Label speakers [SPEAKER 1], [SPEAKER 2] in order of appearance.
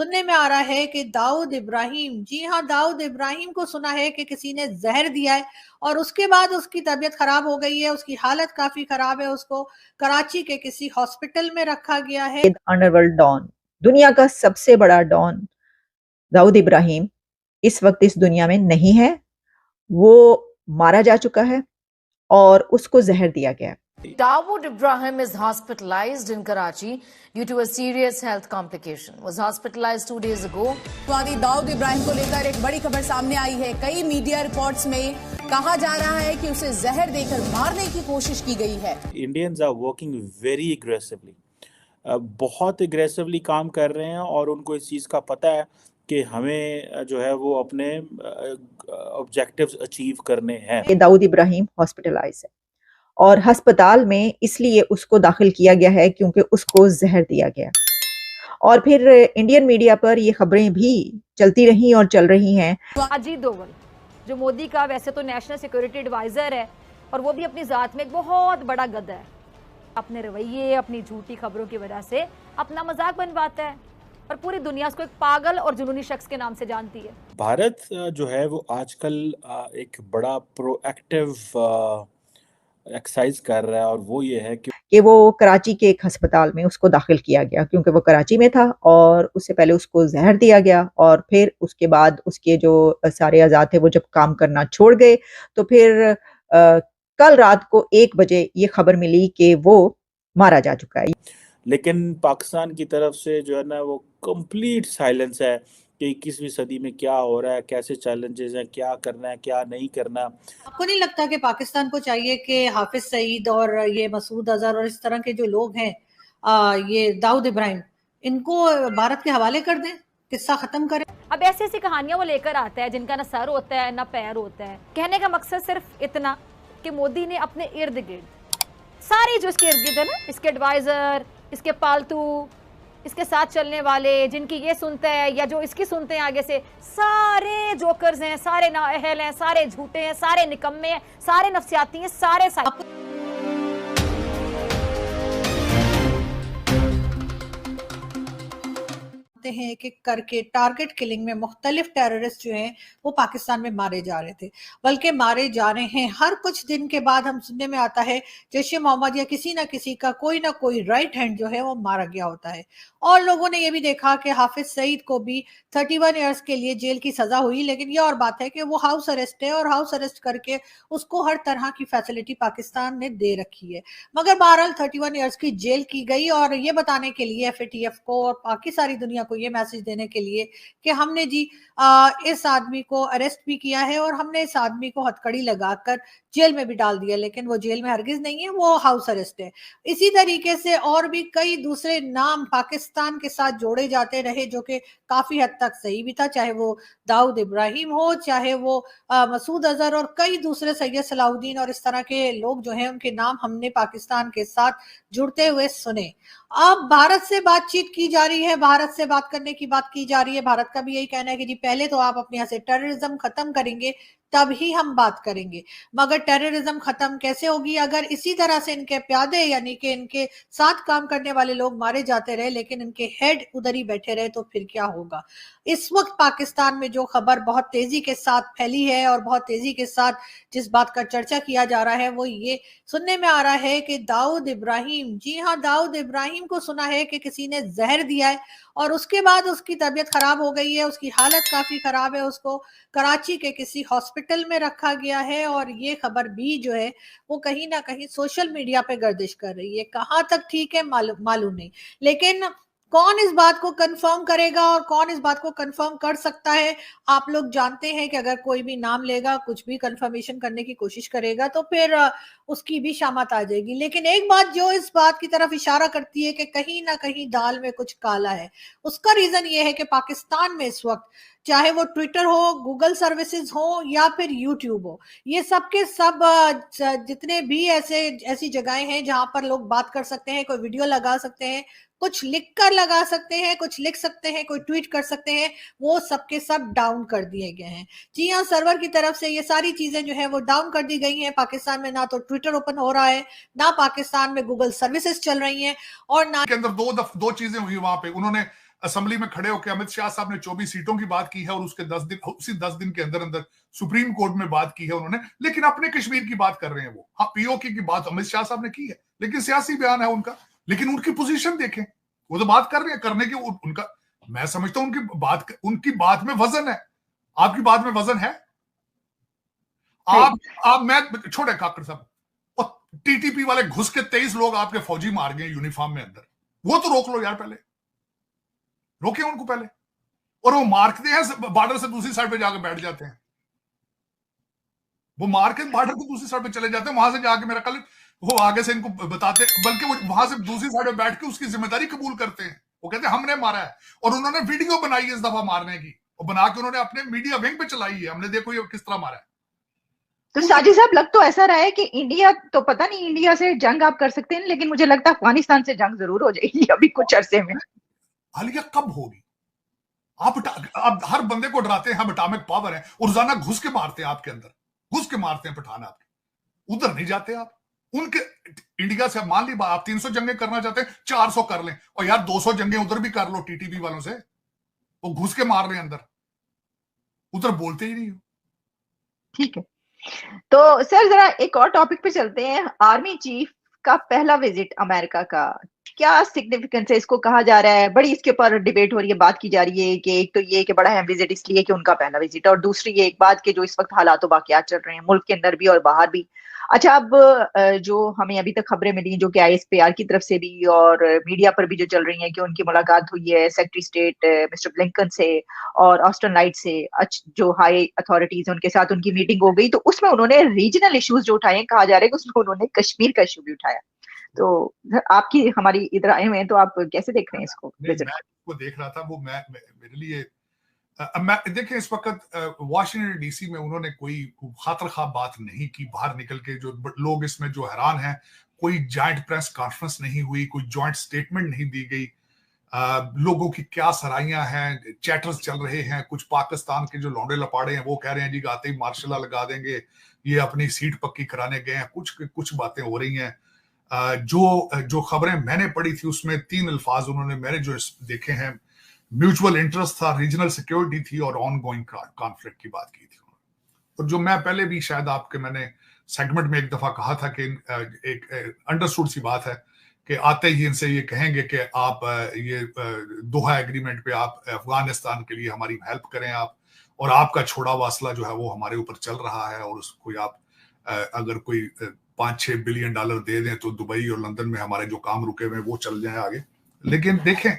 [SPEAKER 1] सुनने में आ रहा है कि दाऊद इब्राहिम, जी हाँ, दाऊद इब्राहिम को सुना है कि किसी ने जहर दिया है और उसके बाद उसकी तबीयत खराब हो गई है, उसकी हालत काफी खराब है, उसको कराची के किसी हॉस्पिटल में रखा गया है।
[SPEAKER 2] अंडरवर्ल्ड डॉन, दुनिया का सबसे बड़ा डॉन दाऊद इब्राहिम इस वक्त इस दुनिया में नहीं है। वो मारा जा चुका है और उसको जहर दिया गया।
[SPEAKER 3] Dawood Ibrahim is hospitalized in Karachi due to a serious health complication. Was hospitalized 2 days ago.
[SPEAKER 4] वादी दाऊद इब्राहिम को लेकर एक बड़ी खबर सामने आई है। कई मीडिया रिपोर्ट्स में कहा जा रहा है कि उसे जहर देकर मारने की कोशिश की गई है।
[SPEAKER 5] Indians are working very aggressively, बहुत एग्रेसिवली काम कर रहे हैं और उनको इस चीज़ का पता है कि हमें जो है वो अपने ऑब्जेक्टिव्स अचीव करने हैं।
[SPEAKER 2] दाऊद इब्राहिम हॉस्पिटलाइज है और अस्पताल में इसलिए उसको दाखिल किया गया है क्योंकि उसको जहर दिया गया। और फिर इंडियन मीडिया पर ये खबरें भी चलती रही और चल रही हैं।
[SPEAKER 6] अजीत डोवल जो मोदी का वैसे तो नेशनल सिक्योरिटी एडवाइजर है और वो भी अपनी जात में एक बहुत बड़ा गधा है, अपने रवैये, अपनी झूठी खबरों की वजह से अपना मजाक बनवाता है और पूरी दुनिया उसको एक पागल और जुनूनी शख्स के नाम से जानती है।
[SPEAKER 5] भारत जो है वो आजकल एक बड़ा प्रोएक्टिव एक्सरसाइज कर रहा है और वो ये है कि
[SPEAKER 2] वो कराची के एक अस्पताल में उसको दाखिल किया गया क्योंकि वो कराची में था और उससे पहले उसको जहर दिया गया और फिर उसके बाद उसके जो सारे आज़ाद थे वो जब काम करना छोड़ गए तो फिर कल रात को 1 बजे ये खबर मिली कि वो मारा जा चुका है।
[SPEAKER 5] लेकिन पाकिस्तान की तरफ से जो है ना वो कंप्लीट साइलेंस है कि 21वीं सदी में क्या हो रहा है, कैसे चैलेंजेस हैं, क्या करना है, क्या नहीं करना।
[SPEAKER 1] आपको नहीं लगता कि पाकिस्तान को चाहिए कि हाफिज सईद और ये मसूद अजहर और इस तरह के जो लोग हैं, ये दाऊद इब्राहिम, इनको भारत के हवाले कर दें, किस्सा खत्म करें?
[SPEAKER 6] अब ऐसी ऐसी कहानियां वो लेकर आता है जिनका ना सर होता है ना पैर होता है। कहने का मकसद सिर्फ इतना कि मोदी ने अपने इर्द गिर्द सारी जो इसके इर्द गिर्द है ना, इसके एडवाइजर, इसके पालतू, इसके साथ चलने वाले, जिनकी ये सुनते हैं या जो इसकी सुनते हैं आगे से, सारे जोकर्स हैं, सारे नाअहल हैं, सारे झूठे हैं, सारे निकम्मे हैं, सारे नफसियाती हैं, सारे
[SPEAKER 1] हैं कि करके टारगेट किलिंग में मुख्तलिफ टेररिस्ट जो हैं वो पाकिस्तान में मारे जा रहे थे, बल्कि मारे जा रहे हैं। हर कुछ दिन के बाद हम सुनने में आता है जैश ए मोहम्मद या किसी ना किसी का कोई ना कोई राइट हैंड जो है वो मारा गया होता है। और लोगों ने ये भी देखा कि हाफिज सईद को भी 31 ईयर्स के लिए जेल की सजा हुई, लेकिन ये और बात है कि वो हाउस अरेस्ट है और हाउस अरेस्ट करके उसको हर तरह की फैसिलिटी पाकिस्तान ने दे रखी है। मगर बहरहाल 31 ईयर्स की जेल की गई और ये बताने के लिए एफएटीएफ को और बाकी सारी दुनिया को ये मैसेज देने के लिए कि हमने जी इस आदमी को अरेस्ट भी किया है और हमने इस आदमी को हथकड़ी लगाकर जेल में भी डाल दिया, लेकिन वो जेल में हरगिज नहीं है, वो हाउस अरेस्ट है। इसी तरीके से और भी कई दूसरे नाम पाकिस्तान के साथ जोड़े जाते रहे जो कि काफी हद तक सही भी था, चाहे वो दाऊद इब्राहिम हो, चाहे वो मसूद अजहर और कई दूसरे, सैयद सलाउद्दीन और इस तरह के लोग जो हैं उनके नाम हमने पाकिस्तान के साथ जुड़ते हुए सुने। अब भारत से बातचीत की जा रही है, भारत से बात करने की बात की जा रही है। भारत का भी यही कहना है कि जी पहले तो आप अपने यहाँ से टेररिज्म खत्म करेंगे तब ही हम बात करेंगे। मगर टेररिज्म खत्म कैसे होगी अगर इसी तरह से इनके प्यादे यानी कि इनके साथ काम करने वाले लोग मारे जाते रहे लेकिन इनके हेड उधर ही बैठे रहे, तो फिर क्या होगा? इस वक्त पाकिस्तान में जो खबर बहुत तेजी के साथ फैली है और बहुत तेजी के साथ जिस बात का चर्चा किया जा रहा है वो ये सुनने में आ रहा है कि दाऊद इब्राहिम, जी हाँ, दाऊद इब्राहिम को सुना है कि किसी ने जहर दिया है और उसके बाद उसकी तबीयत खराब हो गई है, उसकी हालत काफी खराब है, उसको कराची के किसी हॉस्पिटल में रखा गया है। और ये खबर भी जो है वो कहीं ना कहीं सोशल मीडिया पे गर्दिश कर रही है। कहाँ तक ठीक है मालूम नहीं, लेकिन कौन इस बात को कंफर्म करेगा और कौन इस बात को कंफर्म कर सकता है? आप लोग जानते हैं कि अगर कोई भी नाम लेगा, कुछ भी कंफर्मेशन करने की कोशिश करेगा तो फिर उसकी भी शामत आ जाएगी। लेकिन एक बात जो इस बात की तरफ इशारा करती है कि कहीं ना कहीं दाल में कुछ काला है, उसका रीजन ये है कि पाकिस्तान में इस वक्त चाहे वो ट्विटर हो, गूगल सर्विसेज हो या फिर यूट्यूब हो, ये सब के सब जितने भी ऐसी जगहें हैं जहां पर लोग बात कर सकते हैं, कोई वीडियो लगा सकते हैं, कुछ लिख कर लगा सकते हैं, कुछ लिख सकते हैं, कोई ट्वीट कर सकते हैं, वो सबके सब डाउन कर दिए गए हैं। जी हाँ, सर्वर की तरफ से ये सारी चीजें जो है वो डाउन कर दी गई हैं। पाकिस्तान में ना तो ट्विटर ओपन हो रहा है, ना पाकिस्तान में गूगल सर्विसेज चल रही हैं और ना
[SPEAKER 7] के अंदर दो चीजें हुई वहां पे। उन्होंने असेंबली में खड़े होकर अमित शाह साहब ने 24 सीटों की बात की है और उसके 10 दिन, उसी 10 दिन के अंदर अंदर सुप्रीम कोर्ट में बात की है उन्होंने, लेकिन अपने कश्मीर की बात कर रहे हैं वो। हाँ, पीओके की बात अमित शाह साहब ने की है, लेकिन सियासी बयान है उनका, लेकिन उनकी पोजीशन देखें, वो तो बात कर रहे हैं करने की उनका। मैं समझता हूं उनकी बात में वजन है। आपकी बात में वजन है? आप मैं छोड़े काकड़ साहब, और टीटीपी वाले घुस के 23 लोग आपके फौजी मार गए यूनिफॉर्म में अंदर, वो तो रोक लो यार, पहले रोके उनको पहले। और वो मारते हैं बॉर्डर से दूसरी साइड पे जाकर बैठ जाते हैं, वो मार के बॉर्डर की दूसरी साइड पे चले जाते हैं, वहां से जाके मेरा कल वो आगे से इनको बताते, बल्कि वो वहां से दूसरी साइड पे बैठ के उसकी जिम्मेदारी कबूल करते हैं। वो कहते हैं हमने मारा है, और उन्होंने वीडियो बनाई है इस दफा मारने की, और बना के उन्होंने अपने मीडिया विंग पे चलाई है, हमने देखो ये किस तरह मारा है।
[SPEAKER 2] तो साजिद साहब, लग तो ऐसा रहा है कि इंडिया तो पता नहीं, इंडिया से जंग आप कर सकते हैं, लेकिन मुझे लगता है अफगानिस्तान से जंग जरूर हो जाएगी अभी कुछ अरसे में।
[SPEAKER 7] हालिया कब होगी? आप हर बंदे को डराते हैं, हम एटॉमिक पावर है, और रोजाना घुस के मारते हैं आपके अंदर, घुस के मारते हैं पठान आपके, उधर नहीं जाते आप उनके। इंडिया से मान ली आप 300 जंगें करना चाहते हैं, 400 कर लें, और यार 200 जंगें उधर भी कर लो टीटीपी वालों से, वो घुस के मार रहे हैं अंदर, उधर बोलते ही नहीं हो।
[SPEAKER 2] ठीक है, तो सर जरा एक और टॉपिक पे चलते हैं। आर्मी चीफ का पहला विजिट अमेरिका का, क्या सिग्निफिकेंस है? इसको कहा जा रहा है, बड़ी इसके ऊपर डिबेट हो रही है, बात की जा रही है कि एक तो ये कि बड़ा अहम विजिट इसलिए कि उनका पहला विजिट, और दूसरी ये एक बात कि जो इस वक्त हालात वाकयात चल रहे हैं मुल्क के अंदर भी और बाहर भी। अच्छा, अब जो हमें अभी तक खबरें मिली जो कि ISPR की तरफ से भी और मीडिया पर भी जो चल रही हैं कि उनकी मुलाकात हुई है सेक्रेटरी स्टेट मिस्टर ब्लिंकन से और ऑस्टिन लाइट से, जो हाई अथॉरिटीज उनके साथ उनकी मीटिंग हो गई, तो उसमें उन्होंने रीजनल इश्यूज जो उठाए, कहा जा रहा है कि उसमें उन्होंने कश्मीर का इशू भी उठाया। तो आपकी हमारी इधर आए हुए हैं, तो आप कैसे देख रहे हैं इसको?
[SPEAKER 7] मैं इसको देख रहा था, वो मेरे लिए मैं देखें, इस वक्त वाशिंगटन DC में उन्होंने कोई खातर खा बात नहीं की बाहर निकल के। जो लोग इसमें जो हैरान हैं, कोई जॉइंट प्रेस कॉन्फ्रेंस नहीं हुई, कोई जॉइंट स्टेटमेंट नहीं दी गई। लोगों की क्या सराहियां हैं, चैटर्स चल रहे हैं, कुछ पाकिस्तान के जो लौंडे लपाड़े हैं वो कह रहे हैं जी आते ही मार्शल लगा देंगे, ये अपनी सीट पक्की कराने गए हैं, कुछ बातें हो रही हैं। जो खबरें मैंने पढ़ी थी उसमें 3 अल्फाज उन्होंने, मैंने जो देखे हैं, म्यूचुअल इंटरेस्ट था, रीजनल सिक्योरिटी थी, और ऑन गोइंग कॉन्फ्लिक्ट की बात की थी। और जो मैं पहले भी शायद मैंने सेगमेंट में एक दफा कहा था कि एक अंडरस्टूड सी बात है कि आते ही इनसे ये कहेंगे कि आप ये दोहा एग्रीमेंट पे आप अफगानिस्तान के लिए हमारी हेल्प करें आप, और आपका छोड़ा वासला जो है वो हमारे ऊपर चल रहा है, और उसको आप अगर कोई 5-6 बिलियन डॉलर दे दें तो दुबई और लंदन में हमारे जो काम रुके हुए वो चल जाए आगे। लेकिन देखें